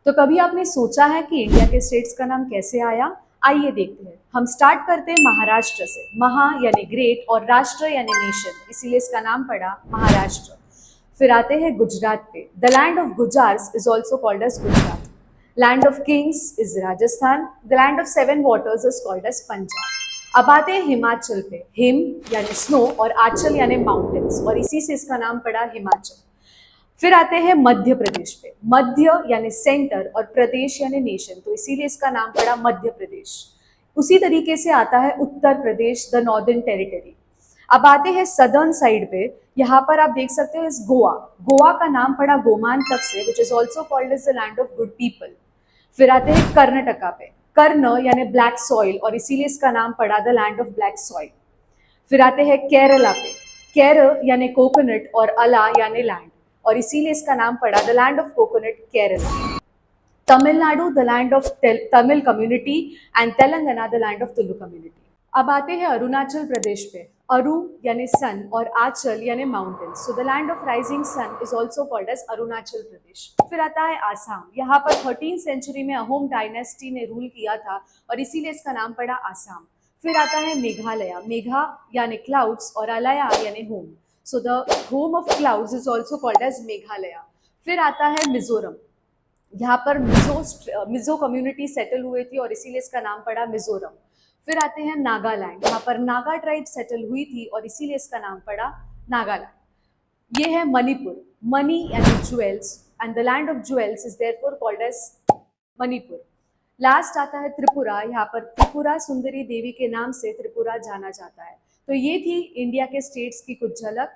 तो कभी आपने सोचा है कि इंडिया के स्टेट्स का नाम कैसे आया? आइए देखते हैं। हम स्टार्ट करते हैं महाराष्ट्र से। महा यानी ग्रेट और राष्ट्र यानी नेशन, इसीलिए इसका नाम पड़ा महाराष्ट्र। फिर आते हैं गुजरात पे। The land of Gujjars is also called as Gujarat. Land of kings is Rajasthan. The land of seven waters is called as Punjab. अब आते हैं हिमाचल पे। हिम यानी स्नो और आंचल यानी माउंटेन्स, और इसी से इसका नाम पड़ा हिमाचल। फिर आते हैं मध्य प्रदेश पे। मध्य यानी सेंटर और प्रदेश यानी नेशन, तो इसीलिए इसका नाम पड़ा मध्य प्रदेश। उसी तरीके से आता है Uttar Pradesh, the northern territory. अब आते हैं सदर्न साइड पे। यहाँ पर आप देख सकते हो इस गोवा। गोवा का नाम पड़ा गोमांतक से, which is also called as the land of good people. फिर आते हैं कर्नाटका पे। कर्ण यानी ब्लैक सॉइल, और इसीलिए इसका नाम पड़ा the land of black soil. फिर आते हैं केरला पे। केर यानी कोकोनट और अला यानी लैंड, और इसीलिए इसका नाम पड़ा the land of coconut Kerala. Tamil Nadu the land of Tamil community and Telangana the land of Tulu community. अब आते हैं अरुणाचल प्रदेश पे। अरु यानी सन और आंचल यानी mountain, so the land of rising sun is also called as Arunachal Pradesh. फिर आता है आसाम। यहाँ पर 13th सेंचुरी में अहोम डायनेस्टी ने रूल किया था, और इसीलिए इसका नाम पड़ा आसाम। फिर आता है मेघालय। मेघा यानी क्लाउड्स और अलया यानी home, so the home of clouds is also called as Meghalaya. फिर आता है मिजोरम। यहाँ पर मिजो कम्युनिटी सेटल हुए थी, और इसीलिए इसका नाम पड़ा मिजोरम। फिर आते हैं नागालैंड। यहाँ पर नागा ट्राइब सेटल हुई थी, और इसीलिए इसका नाम पड़ा नागालैंड। ये है मणिपुर। मनी यानी jewels, and the land of jewels is therefore called as Manipur. Last आता है त्रिपुरा। यहाँ पर त्रिपुरा सुंदरी देवी के नाम से त्रिपुरा जाना जाता है। तो ये थी इंडिया के स्टेट्स की कुछ झलक।